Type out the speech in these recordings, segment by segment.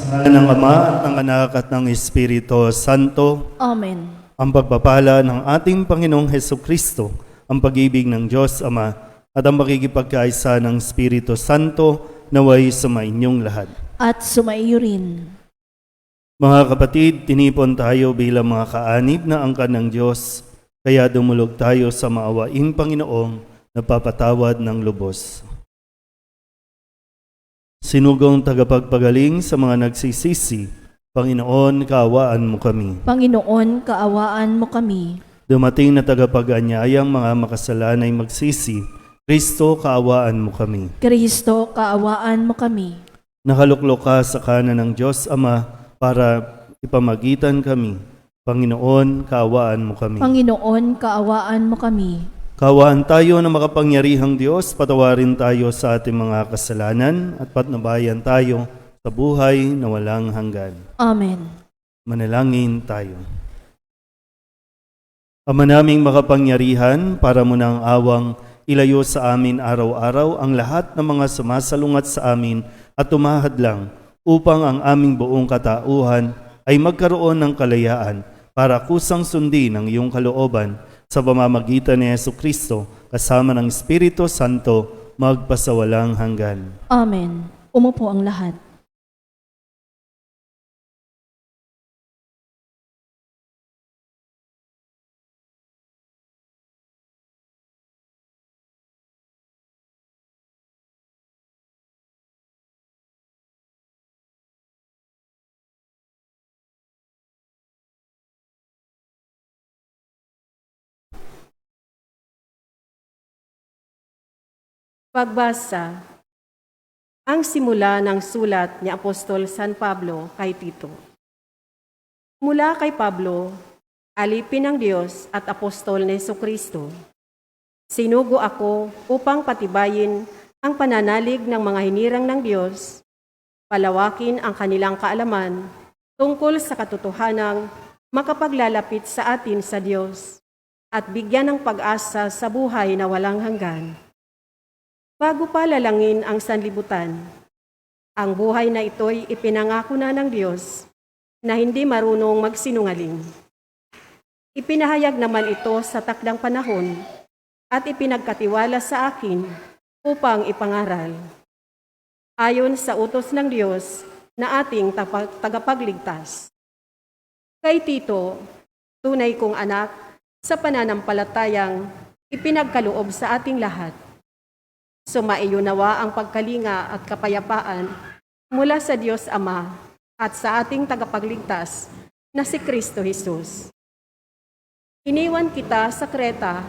Ngalan ng Ama at ng Anak at ng Espiritu Santo. Amen. Ang pagpapala ng ating Panginoong Hesukristo, ang pag-ibig ng Diyos Ama, at ang makikipagkaisa ng Espiritu Santo naway sumainyong lahat. At sumaiyo rin. Mga kapatid, tinipon tayo bilang mga kaanib na angkan ng Diyos, kaya dumulog tayo sa maawaing Panginoong nagpapatawad ng lubos. Sinugong tagapagpagaling sa mga nagsisisi, Panginoon, kaawaan mo kami. Panginoon, kaawaan mo kami. Dumating na tagapag-anyayang mga makasalanay magsisi, Kristo, kaawaan mo kami. Kristo, kaawaan mo kami. Nakaluklok ka sa kanan ng Diyos Ama para ipamagitan kami. Panginoon, kaawaan mo kami. Panginoon, kaawaan mo kami. Kaawaan tayo na makapangyarihang Diyos, patawarin tayo sa ating mga kasalanan at patnubayan tayo sa buhay na walang hanggan. Amen. Manalangin tayo. Ama naming makapangyarihan, para mo ng awang ilayo sa amin araw-araw ang lahat ng mga sumasalungat sa amin at tumahadlang upang ang aming buong katauhan ay magkaroon ng kalayaan para kusang sundin ang iyong kalooban sa pamamagitan ni Jesucristo kasama ng Espiritu Santo magpasawalang hanggan. Amen. Umupo ang lahat. Pagbasa. Ang simula ng sulat ni Apostol San Pablo kay Tito. Mula kay Pablo, alipin ng Diyos at apostol ni Jesucristo. Sinugo ako upang patibayin ang pananalig ng mga hinirang ng Diyos, palawakin ang kanilang kaalaman tungkol sa katotohanang makapaglalapit sa atin sa Diyos, at bigyan ng pag-asa sa buhay na walang hanggan. Bago pa lalangin ang sanlibutan, ang buhay na ito'y ipinangako na ng Diyos na hindi marunong magsinungaling. Ipinahayag naman ito sa takdang panahon at ipinagkatiwala sa akin upang ipangaral. Ayon sa utos ng Diyos na ating tagapagligtas. Kay Tito, tunay kong anak sa pananampalatayang ipinagkaloob sa ating lahat. Sumaiyo nawa ang pagkalinga at kapayapaan mula sa Diyos Ama at sa ating tagapagligtas na si Kristo Jesus. Iniwan kita sa Kreta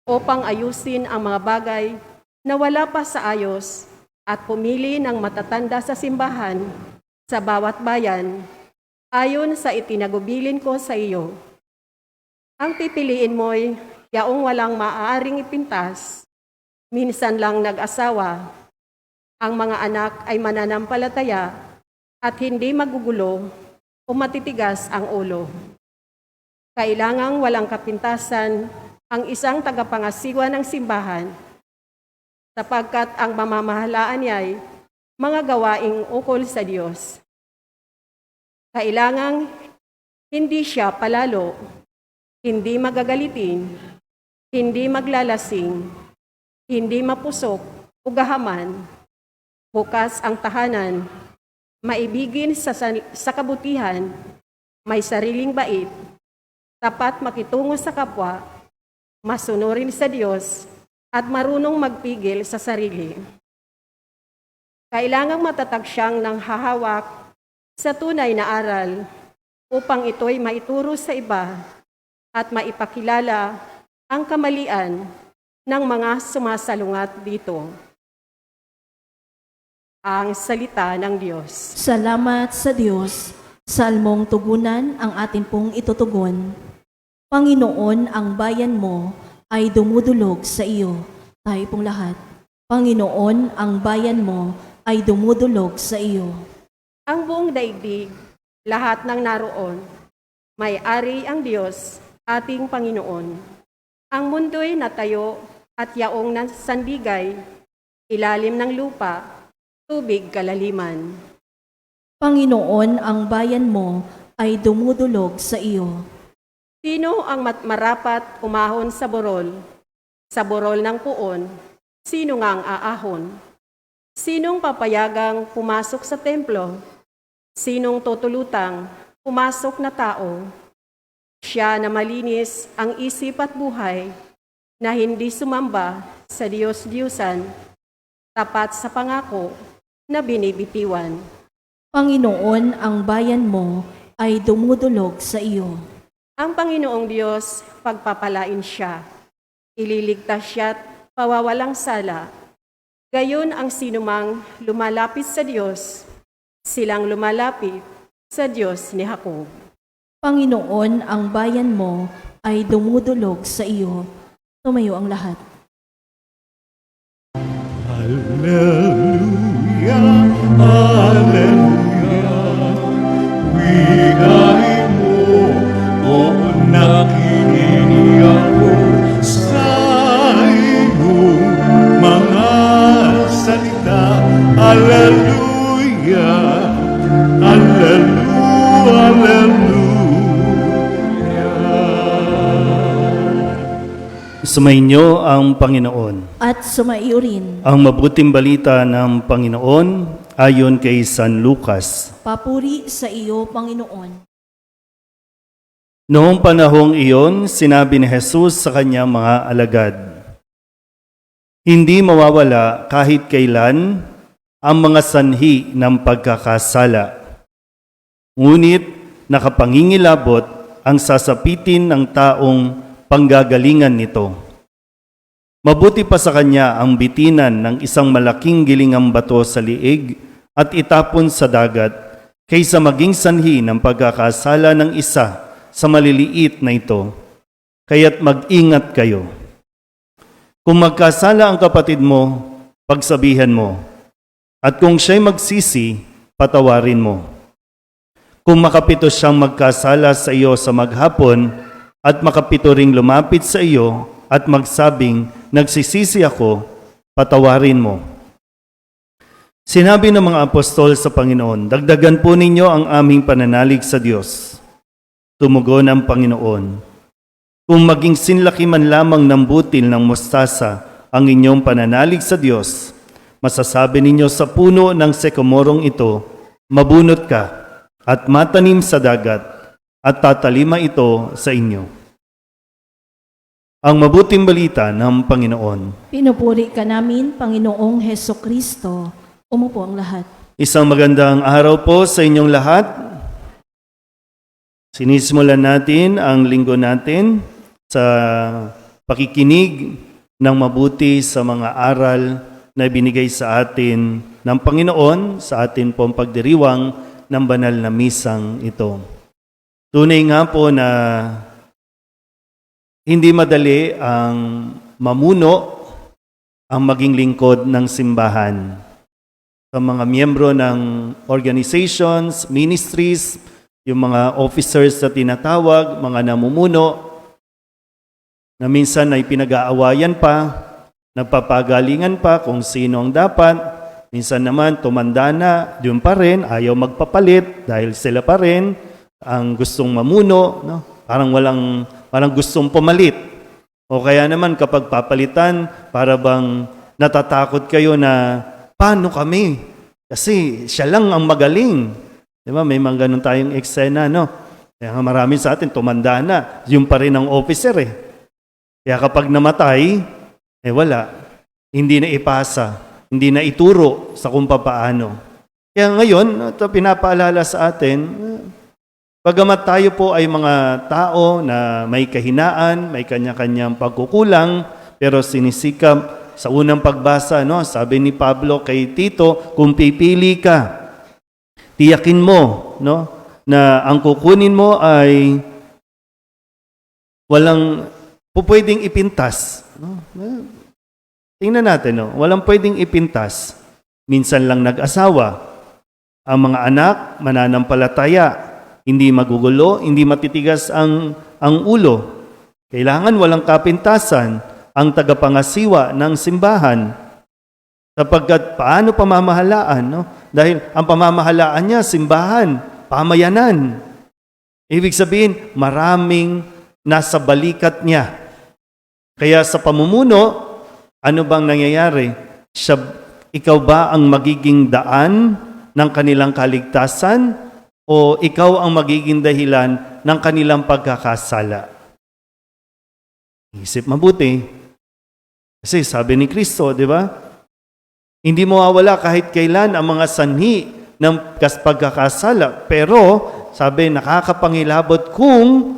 upang ayusin ang mga bagay na wala pa sa ayos at pumili ng matatanda sa simbahan sa bawat bayan ayon sa itinagubilin ko sa iyo. Ang pipiliin mo'y yaong walang maaaring ipintas, minsan lang nag-asawa, ang mga anak ay mananampalataya at hindi magugulo o matitigas ang ulo. Kailangang walang kapintasan ang isang tagapangasiwa ng simbahan, sapagkat ang mamamahalaan niya ay mga gawaing ukol sa Diyos. Kailangang hindi siya palalo, hindi magagalitin, hindi maglalasing, hindi mapusok o gahaman, bukas ang tahanan, maibigin sa kabutihan, may sariling bait, tapat makitungo sa kapwa, masunurin sa Diyos, at marunong magpigil sa sarili. Kailangang matatag siyang nanghahawak sa tunay na aral upang ito'y maituro sa iba at maipakilala ang kamalian ng mga sumasalungat dito. Ang salita ng Diyos. Salamat sa Diyos. Salmong tugunan ang atin pong itutugon. Panginoon, ang bayan mo ay dumudulog sa iyo. Tayo pong lahat. Panginoon, ang bayan mo ay dumudulog sa iyo. Ang buong daigdig, lahat ng naroon, may-ari ang Diyos, ating Panginoon. Ang mundo'y natayo at yaong sandigay, ilalim ng lupa, tubig kalaliman. Panginoon, ang bayan mo ay dumudulog sa iyo. Sino ang marapat umahon sa burol? Sa burol ng puon, sino nga ang aahon? Sinong papayagang pumasok sa templo? Sinong tutulutang pumasok na tao? Siya na malinis ang isip at buhay, na hindi sumamba sa Diyos-Diyusan, tapat sa pangako na binibitiwan. Panginoon, ang bayan mo ay dumudulog sa iyo. Ang Panginoong Diyos, pagpapalain siya. Ililigtas siya't pawawalang sala. Gayon ang sinumang lumalapit sa Diyos, silang lumalapit sa Diyos ni Jacob. Panginoon, ang bayan mo ay dumudulog sa iyo. Tumayo ang lahat. Hallelujah, hallelujah. Wigay mo, o nakikinig ako sa iyong mga salita. Hallelujah, hallelujah, hallelujah. Sumainyo ang Panginoon. At sumaiyo rin. Ang mabuting balita ng Panginoon ayon kay San Lucas. Papuri sa iyo, Panginoon. Noong panahong iyon, sinabi ni Jesus sa kanyang mga alagad, "Hindi mawawala kahit kailan ang mga sanhi ng pagkakasala. Ngunit nakapangingilabot ang sasapitin ng taong panggagalingan nito. Mabuti pa sa kanya ang bitinan ng isang malaking gilingang bato sa liig at itapon sa dagat kaysa maging sanhi ng pagkakasala ng isa sa maliliit na ito. Kaya't mag-ingat kayo. Kung magkasala ang kapatid mo, pagsabihan mo. At kung siya'y magsisi, patawarin mo. Kung makapito siyang magkasala sa iyo sa maghapon at makapito ring lumapit sa iyo at magsabing, nagsisisi ako, patawarin mo." Sinabi ng mga apostol sa Panginoon, "Dagdagan po ninyo ang aming pananalig sa Diyos." Tumugon ang Panginoon, "Kung maging sinlaki man lamang ng butil ng mustasa ang inyong pananalig sa Diyos, masasabi ninyo sa puno ng sekomorong ito, mabunot ka at matanim sa dagat at tatalima ito sa inyo." Ang mabuting balita ng Panginoon. Pinupuri ka namin, Panginoong Heso Kristo. Umupo ang lahat. Isang magandang araw po sa inyong lahat. Sinisimulan natin ang linggo natin sa pakikinig ng mabuti sa mga aral na binigay sa atin ng Panginoon sa atin pong pagdiriwang ng banal na misang ito. Tunay nga po na hindi madali ang mamuno, ang maging lingkod ng simbahan. Sa mga miyembro ng organizations, ministries, yung mga officers na tinatawag, mga namumuno, na minsan ay pinag-aawayan pa, nagpapagalingan pa kung sino ang dapat, minsan naman tumanda na, doon pa rin, ayaw magpapalit dahil sila pa rin ang gustong mamuno, no? Parang gustong pumalit. O kaya naman kapag papalitan, para bang natatakot kayo na, paano kami? Kasi siya lang ang magaling. Di ba? May mga ganun tayong eksena, no? Kaya nga marami sa atin, tumanda na. Yung pa rin ang officer eh. Kaya kapag namatay, wala. Hindi na ipasa. Hindi na ituro sa kung papaano. Kaya ngayon, ito pinapaalala sa atin, bagamat tayo po ay mga tao na may kahinaan, may kanya-kanyang pagkukulang, pero sinisikap sa unang pagbasa, no, sabi ni Pablo kay Tito, kung pipili ka, tiyakin mo, no, na ang kukunin mo ay walang pwedeng ipintas. No? Tingnan natin, no, walang pwedeng ipintas. Minsan lang nag-asawa. Ang mga anak, mananampalataya. Hindi magugulo, hindi matitigas ang ulo. Kailangan walang kapintasan ang tagapangasiwa ng simbahan. Sapagkat paano pamamahalaan, no? Dahil ang pamamahalaan niya, simbahan, pamayanan. Ibig sabihin, maraming nasa balikat niya. Kaya sa pamumuno, ano bang nangyayari? Ikaw ba ang magiging daan ng kanilang kaligtasan o ikaw ang magiging dahilan ng kanilang pagkakasala? Isip mabuti. Kasi sabi ni Kristo, di ba? Hindi mawawala kahit kailan ang mga sanhi ng pagkakasala. Pero, sabi, nakakapangilabot kung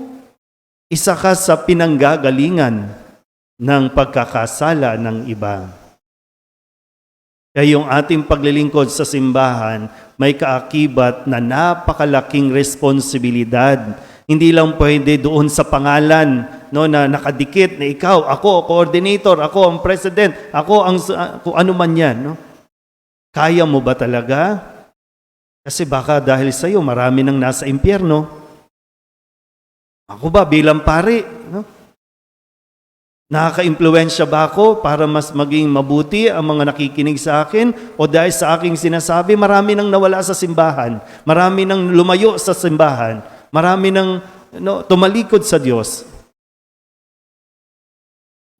isa ka sa pinanggagalingan ng pagkakasala ng iba. Kaya yung ating paglilingkod sa simbahan, may kaakibat na napakalaking responsibilidad. Hindi lang pwede doon sa pangalan, no, na nakadikit na ikaw, ako, coordinator, ako ang president, ako ang kung ano man yan. No? Kaya mo ba talaga? Kasi baka dahil sa iyo, marami nang nasa impyerno. Ako ba bilang pari? No? Nakaka-impluwensya ba ako para mas maging mabuti ang mga nakikinig sa akin? O dahil sa aking sinasabi, marami nang nawala sa simbahan. Marami nang lumayo sa simbahan. Marami nang tumalikod sa Diyos.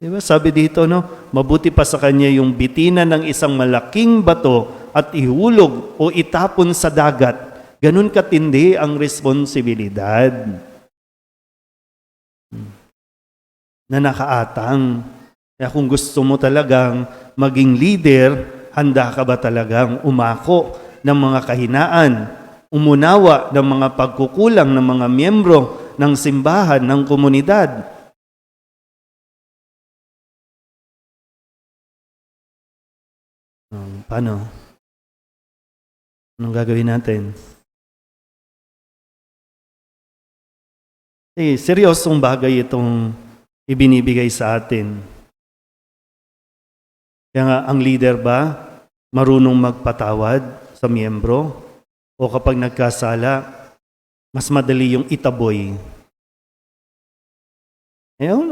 Diba? Sabi dito, mabuti pa sa kanya yung bitina ng isang malaking bato at ihulog o itapon sa dagat. Ganun katindi ang responsibilidad na nakaatang. Kaya kung gusto mo talagang maging leader, handa ka ba talagang umako ng mga kahinaan, umunawa ng mga pagkukulang ng mga miyembro ng simbahan, ng komunidad? Paano? Anong gagawin natin? Seryosong bagay itong ibinibigay sa atin. Kaya nga, ang leader ba marunong magpatawad sa miyembro? O kapag nagkasala, mas madali yung itaboy?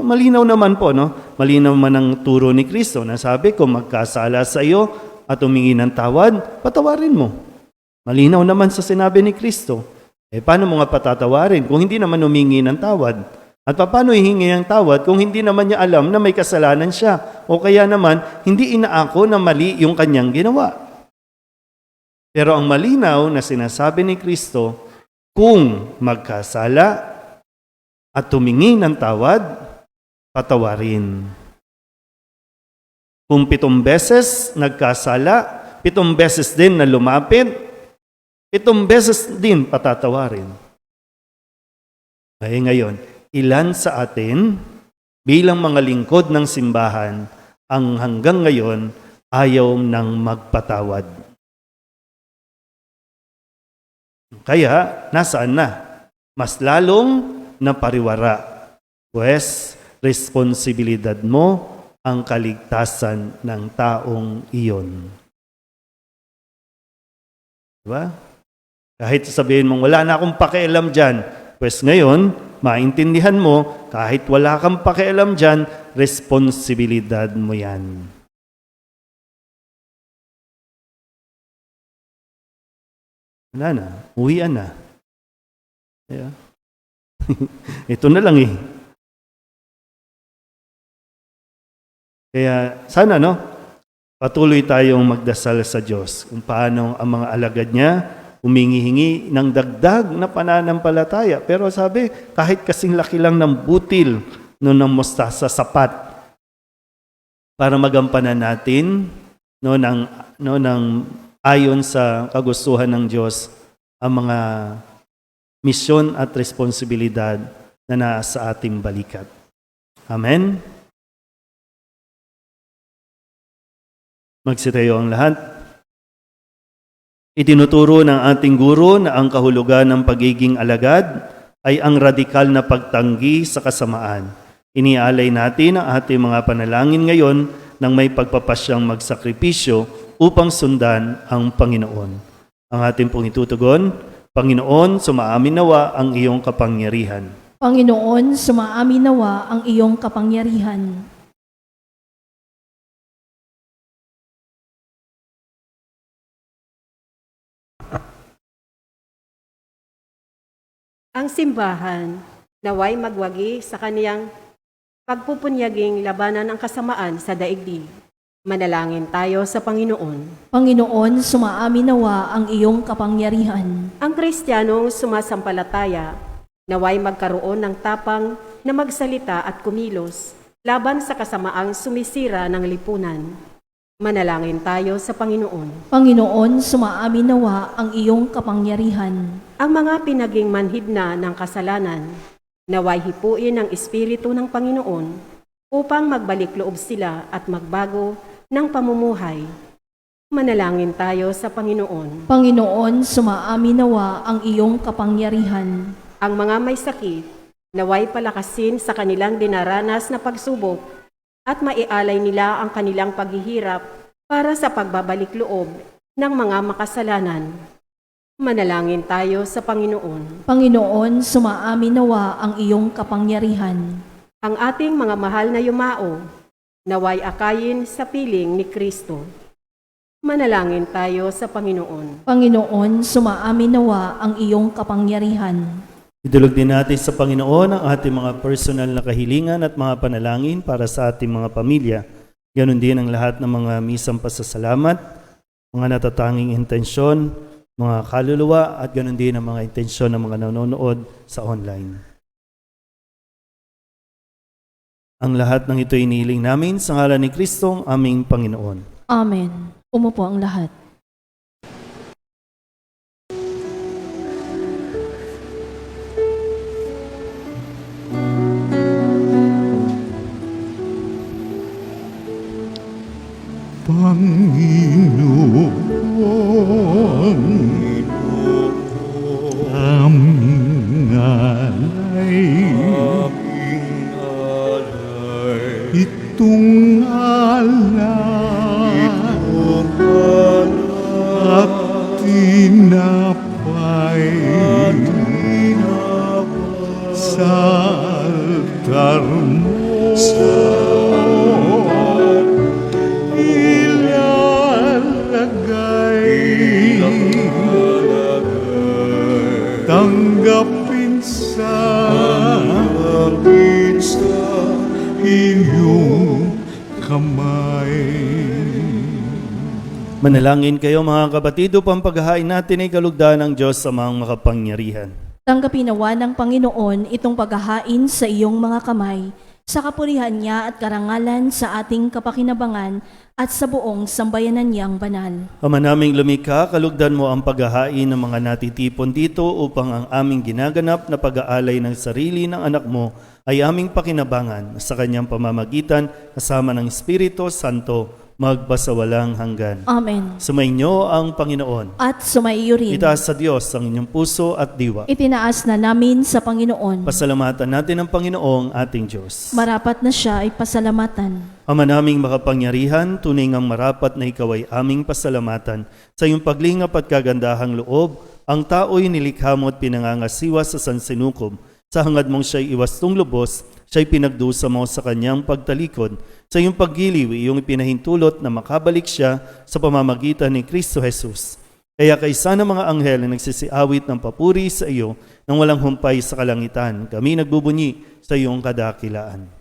Malinaw naman po, Malinaw man ang turo ni Kristo na sabi, kung magkasala sa iyo at humingi ng tawad, patawarin mo. Malinaw naman sa sinabi ni Kristo. Paano mo nga patatawarin kung hindi naman humingi ng tawad? At paano hihingi ng tawad kung hindi naman niya alam na may kasalanan siya? O kaya naman, hindi inaako na mali yung kanyang ginawa. Pero ang malinaw na sinasabi ni Kristo, kung magkasala at humingi ng tawad, patawarin. Kung 7 beses nagkasala, 7 beses din na lumapit, 7 beses din patatawarin. Kaya ngayon, ilan sa atin bilang mga lingkod ng simbahan ang hanggang ngayon ayaw nang magpatawad? Kaya, nasaan na? Mas lalong napariwara. Pues, responsibilidad mo ang kaligtasan ng taong iyon. Diba? Kahit sabihin mong wala na akong pakialam dyan, pues ngayon, maintindihan mo, kahit wala kang pakialam dyan, responsibilidad mo yan. Wala na, uwian na. Yeah. Ito na lang eh. Kaya sana patuloy tayong magdasal sa Diyos kung paano ang mga alagad niya humingi-hingi ng dagdag na pananampalataya. Pero sabi, kahit kasing laki lang ng butil ng mustasa, sapat para magampanan natin ng ayon sa kagustuhan ng Diyos ang mga misyon at responsibilidad na nasa ating balikat. Amen? Magsitayo ang lahat. Itinuturo ng ating guro na ang kahulugan ng pagiging alagad ay ang radikal na pagtanggi sa kasamaan. Inialay natin ang ating mga panalangin ngayon nang may pagpapasyang magsakripisyo upang sundan ang Panginoon. Ang ating pong itutugon, Panginoon, sumaamin nawa ang iyong kapangyarihan. Panginoon, sumaamin nawa ang iyong kapangyarihan. Ang simbahan naway magwagi sa kaniyang pagpupunyaging labanan ng kasamaan sa daigdig. Manalangin tayo sa Panginoon. Panginoon, sumaamin nawa ang iyong kapangyarihan. Ang Kristiyanong sumasampalataya naway magkaroon ng tapang na magsalita at kumilos laban sa kasamaang sumisira ng lipunan. Manalangin tayo sa Panginoon. Panginoon, sumaamin nawa ang iyong kapangyarihan. Ang mga pinaging manhid ng kasalanan, naway hipuin ng Espiritu ng Panginoon upang magbalik loob sila at magbago ng pamumuhay. Manalangin tayo sa Panginoon. Panginoon, sumaamin nawa ang iyong kapangyarihan. Ang mga may sakit, naway palakasin sa kanilang dinaranas na pagsubok at maialay nila ang kanilang paghihirap para sa pagbabalik loob ng mga makasalanan. Manalangin tayo sa Panginoon. Panginoon, sumaamin nawa ang iyong kapangyarihan. Ang ating mga mahal na yumao, naway akayin sa piling ni Kristo. Manalangin tayo sa Panginoon. Panginoon, sumaamin nawa ang iyong kapangyarihan. Idulog din natin sa Panginoon ang ating mga personal na kahilingan at mga panalangin para sa ating mga pamilya. Ganon din ang lahat ng mga misang pasasalamat, mga natatanging intensyon, mga kaluluwa, at ganon din ang mga intensyon ng mga nanonood sa online. Ang lahat ng ito inihiling namin sa ngalan ni Kristong aming Panginoon. Amen. Umupo ang lahat. Panginoon, aming alay, itong alay at tinapay sa altar mo. Tanggapin sa iyong kamay. Manalangin kayo mga kapatid upang paghahain natin ay kalugdan ng Diyos sa mga makapangyarihan. Tanggapin nawa ng Panginoon itong paghahain sa iyong mga kamay, sa kapurihan niya at karangalan sa ating kapakinabangan at sa buong sambayanan niyang banal. Ama naming lumikha, kalugdan mo ang paghahain ng mga natitipon dito upang ang aming ginaganap na pag-aalay ng sarili ng anak mo ay aming pakinabangan sa kanyang pamamagitan kasama ng Espiritu Santo magpasawalang hanggan. Amen. Sumainyo ang Panginoon. At sumaiyo rin. Itaas sa Diyos ang inyong puso at diwa. Itinaas na namin sa Panginoon. Pasalamatan natin ang Panginoong ating Diyos. Marapat na siya ay pasalamatan. Ama naming makapangyarihan, tunay ngang marapat na ikaw ay aming pasalamatan. Sa iyong paglingap at kagandahang loob, ang tao'y nilikha mo at pinangangasiwa sa sansinukob. Sa hangad mong siya'y iwastong lubos, siya'y pinagdusa mo sa kanyang pagtalikod. Sa iyong paggiliw, iyong ipinahintulot na makabalik siya sa pamamagitan ni Kristo Jesus. Kaya kaysa ng mga anghel na nagsisiawit ng papuri sa iyo nang walang humpay sa kalangitan, kami nagbubunyi sa iyong kadakilaan.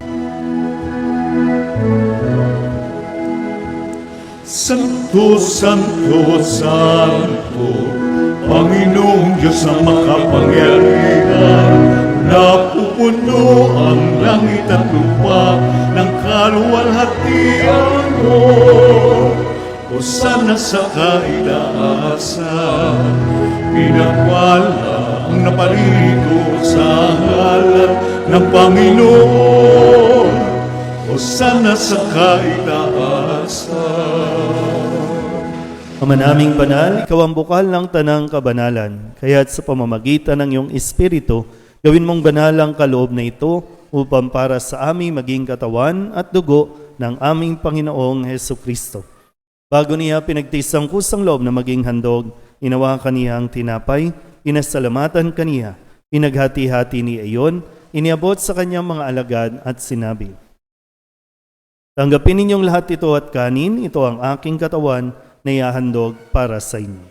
Santo, Santo, Santo, Panginoong Diyos na makapangyarihan, napupuno ang langit at lupa ng kaluwalhatian mo. Hosana sa kaitaasan, pinagwala ang naparito sa ngalan ng Panginoon. Hosana sa kaitaasan. Ama naming banal, ikaw ang bukal ng tanang kabanalan, kaya't sa pamamagitan ng iyong Espiritu, gawin mong banal ang kaloob na ito upang para sa aming maging katawan at dugo ng aming Panginoong Hesukristo. Bago niya pinagtiis ang kusang loob na maging handog, inawakan niya ang tinapay, pinasalamatan kaniya, pinaghati-hati niya iyon, iniabot sa kanyang mga alagad at sinabi, "Tanggapin ninyong lahat ito at kanin, ito ang aking katawan na ihahandog para sa inyo."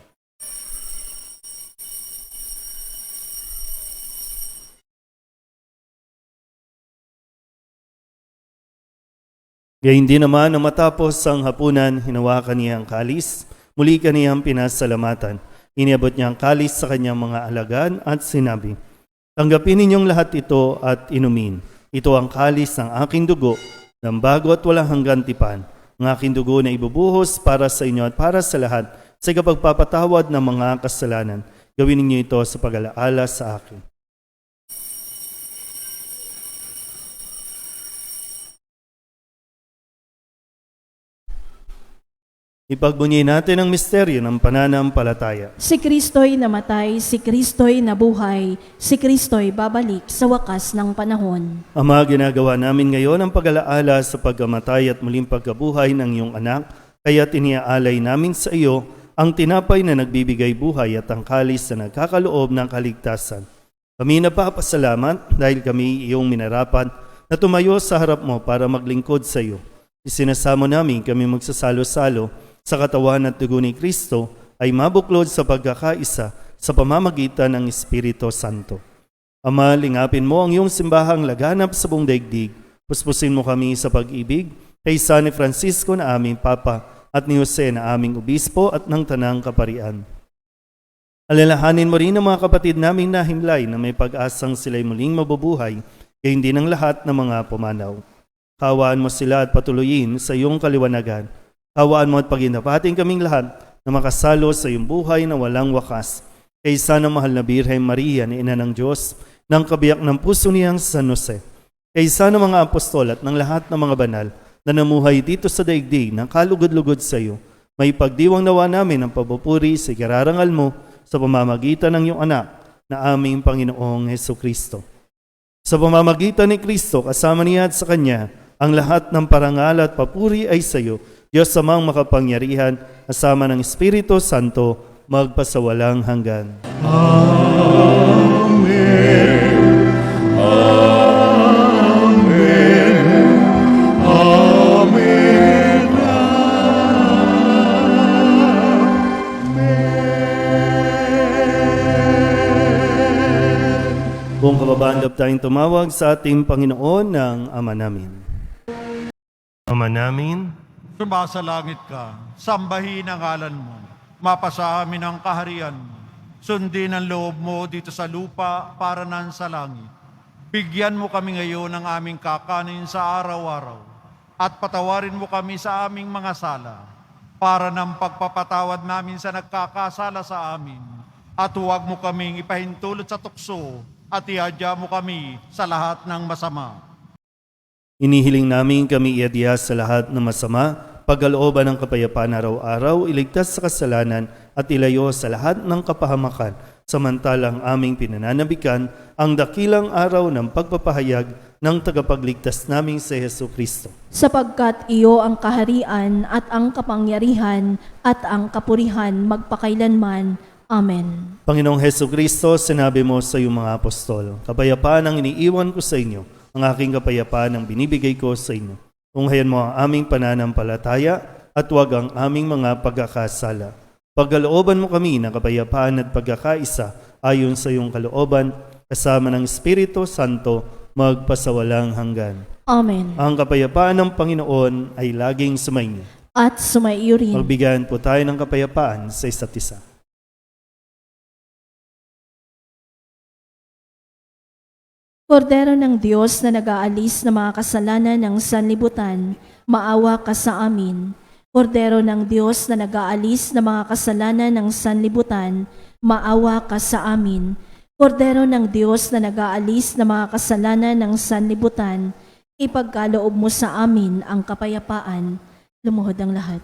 Gayun din naman na matapos ang hapunan, hinawakan niya ang kalis, muli kaniyang pinasalamatan. Iniabot niya ang kalis sa kanyang mga alagad at sinabi, "Tanggapin ninyong lahat ito at inumin. Ito ang kalis ng aking dugo, ng bago at walang hanggan tipan. Ang aking dugo na ibubuhos para sa inyo at para sa lahat sa kapagpapatawad ng mga kasalanan. Gawin ninyo ito sa pag-alaala sa akin." Ipagbunyi natin ang misteryo ng pananampalataya. Si Kristo'y namatay, si Kristo'y nabuhay, si Kristo'y babalik sa wakas ng panahon. Ama, ginagawa namin ngayon ang pag-alaala sa pagkamatay at muling pagkabuhay ng iyong anak, kaya tiniaalay namin sa iyo ang tinapay na nagbibigay buhay at ang kalis na nagkakaloob ng kaligtasan. Kami napapasalamat dahil kami iyong minarapat na tumayo sa harap mo para maglingkod sa iyo. Isinasamo namin kami magsasalo-salo sa katawan at dugo ni Kristo ay mabuklod sa pagkakaisa sa pamamagitan ng Espiritu Santo. Ama, lingapin mo ang iyong simbahang laganap sa buong daigdig. Puspusin mo kami sa pag-ibig kay San Francisco na aming Papa at ni Jose na aming Obispo at ng Tanang Kaparian. Alalahanin mo rin ang mga kapatid naming nahimlay na may pag-asang sila'y muling mabubuhay, gayon din ang lahat ng mga pumanaw. Kawaan mo sila at patuloyin sa iyong kaliwanagan. Kawaan mo at paginapating kaming lahat na makasalo sa iyong buhay na walang wakas. Kaysa ng mahal na Birhen Maria na Ina ng Diyos, ng kabiyak ng puso niyang San Jose. Kaysa ng mga apostol at ng lahat ng mga banal na namuhay dito sa daigdig ng kalugod-lugod sa iyo, may pagdiwang nawa namin ang pabupuri sa ikararangal mo sa pamamagitan ng iyong anak na aming Panginoong Hesukristo. Sa pamamagitan ni Kristo, kasama niya at sa Kanya, ang lahat ng parangal at papuri ay sa iyo, Diyos Amang makapangyarihan, kasama ng Espiritu Santo, magpasawalang hanggan. Amen. Amen. Amen. Kung kababandab tayong tumawag sa ating Panginoon ng Ama namin. Ama namin, Sumasalangit ka, sambahin ang ngalan mo, mapasa amin ang kaharian mo, sundin ang loob mo dito sa lupa para nan sa langit. Bigyan mo kami ngayon ng aming kakanin sa araw-araw, at patawarin mo kami sa aming mga sala, para ng pagpapatawad namin sa nagkakasala sa amin, at huwag mo kaming ipahintulot sa tukso, at iadya mo kami sa lahat ng masama. inihiling namin kami iadya sa lahat ng masama, pagkalooban ng kapayapaan araw-araw, iligtas sa kasalanan at ilayo sa lahat ng kapahamakan, samantalang aming pinananabikan ang dakilang araw ng pagpapahayag ng tagapagligtas naming si Jesucristo. Sapagkat iyo ang kaharian at ang kapangyarihan at ang kapurihan magpakailanman. Amen. Panginoong Jesucristo, sinabi mo sa iyong mga apostol, kapayapaan ang iniiwan ko sa inyo, ang aking kapayapaan ang binibigay ko sa inyo. Tunghayan mo ang aming pananampalataya at huwag ang aming mga pagkakasala. Pagkalooban mo kami ng kapayapaan at pagkakaisa ayon sa iyong kalooban, kasama ng Espiritu Santo, magpasawalang hanggan. Amen. Ang kapayapaan ng Panginoon ay laging sumainyo. At sumaiyo rin. Magbigayan po tayo ng kapayapaan sa isa't isa. Kordero ng Diyos na nag-aalis ng mga kasalanan ng sanlibutan, maawa ka sa amin. Kordero ng Diyos na nag-aalis ng mga kasalanan ng sanlibutan, maawa ka sa amin. Kordero ng Diyos na nag-aalis ng mga kasalanan ng sanlibutan, ipagkaloob mo sa amin ang kapayapaan. Lumuhod ang lahat.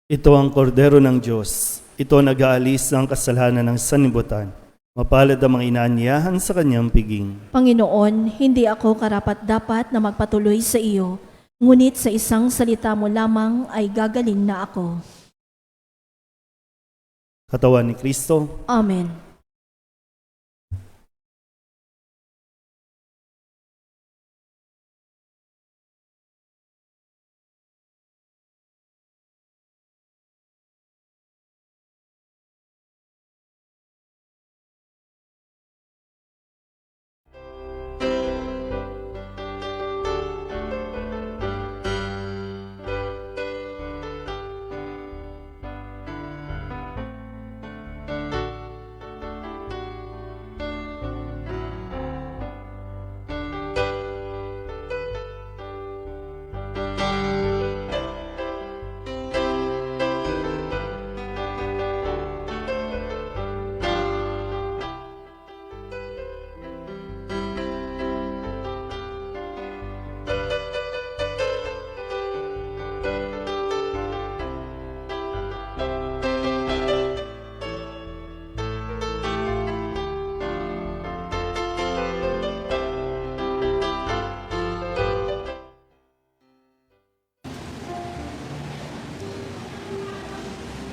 Ito ang kordero ng Diyos. Ito nag-aalis ng kasalanan ng sanlibutan. Mapalad ang mga inaanyahan sa kanyang piging. Panginoon, hindi ako karapat-dapat na magpatuloy sa iyo, ngunit sa isang salita mo lamang ay gagaling na ako. Katawan ni Kristo. Amen.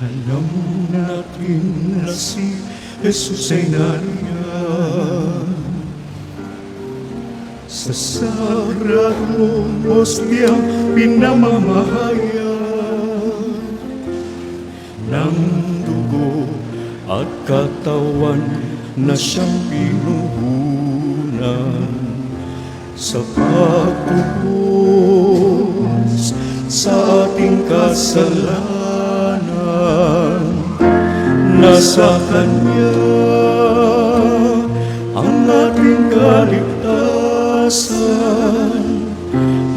Alam natin na si Jesus ay nariyan sa sagradong hostyang pinamamahayan ng dugo at katawan na siyang pinuhunan sa pagtubos sa ating kasalanan. Nasa Kanya ang ating kaligtasan,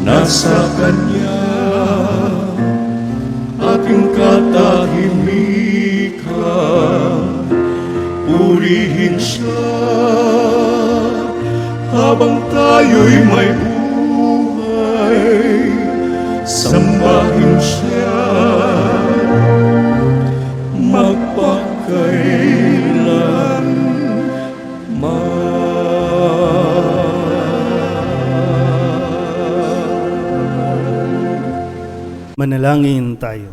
nasa Kanya ating katahimikan. Purihin siya habang tayo'y may buhay, sambahin siya magpakailanman. Manalangin tayo.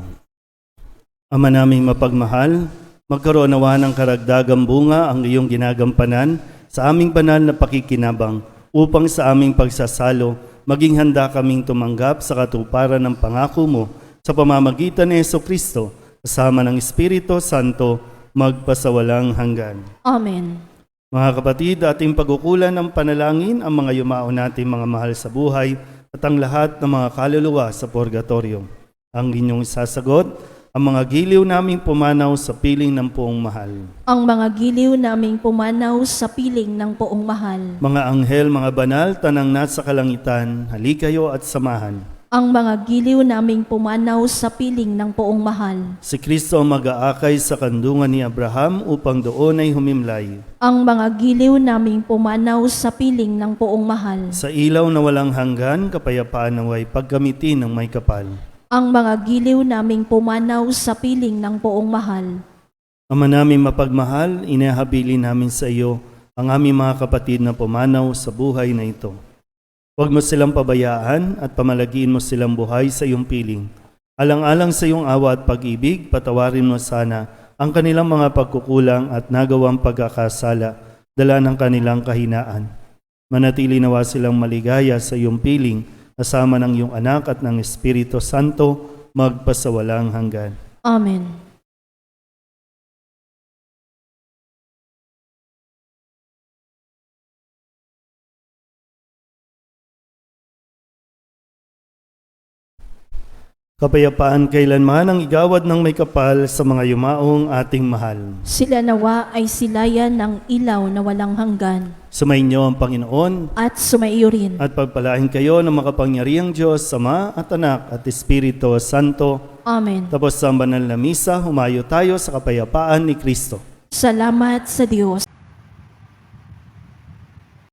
Ama naming mapagmahal, magkaroon nawa ng karagdagang bunga ang iyong ginagampanan sa aming banal na pakikinabang upang sa aming pagsasalo maging handa kaming tumanggap sa katuparan ng pangako mo sa pamamagitan ni Jesucristo kasama ng Espiritu Santo magpasawalang hanggan. Amen. Mga kapatid, ating pagkukulan ng panalangin ang mga yumao nating mga mahal sa buhay at ang lahat ng mga kaluluwa sa purgatorio. Ang inyong sasagot, ang mga giliw naming pumanaw sa piling ng poong mahal. Ang mga giliw naming pumanaw sa piling ng poong mahal. Mga anghel, mga banal, tanang nasa kalangitan, halikayo at samahan. Ang mga giliw naming pumanaw sa piling ng poong mahal. Si Kristo ang mag-aakay sa kandungan ni Abraham upang doon ay humimlay. Ang mga giliw naming pumanaw sa piling ng poong mahal. Sa ilaw na walang hanggan, kapayapaan naway pagkamitin ng may kapal. Ang mga giliw naming pumanaw sa piling ng poong mahal. Ama namin mapagmahal, inahabilin namin sa iyo ang aming mga kapatid na pumanaw sa buhay na ito. Huwag mo silang pabayaan at pamalagiin mo silang buhay sa iyong piling. Alang-alang sa iyong awa at pag-ibig, patawarin mo sana ang kanilang mga pagkukulang at nagawang pagkakasala, dala ng kanilang kahinaan. Manatili nawa silang maligaya sa iyong piling, kasama ng iyong anak at ng Espiritu Santo, magpasawalang hanggan. Amen. Kapayapaan kailanman ang igawad ng may kapal sa mga yumaong ating mahal. Sila nawa ay silayan ng ilaw na walang hanggan. Sumainyo ang Panginoon At sumaiyo rin. at pagpalain kayo ng makapangyarihang Diyos, Ama at Anak at Espiritu Santo. Amen. Tapos sa banal na misa, humayo tayo sa kapayapaan ni Kristo. Salamat sa Diyos.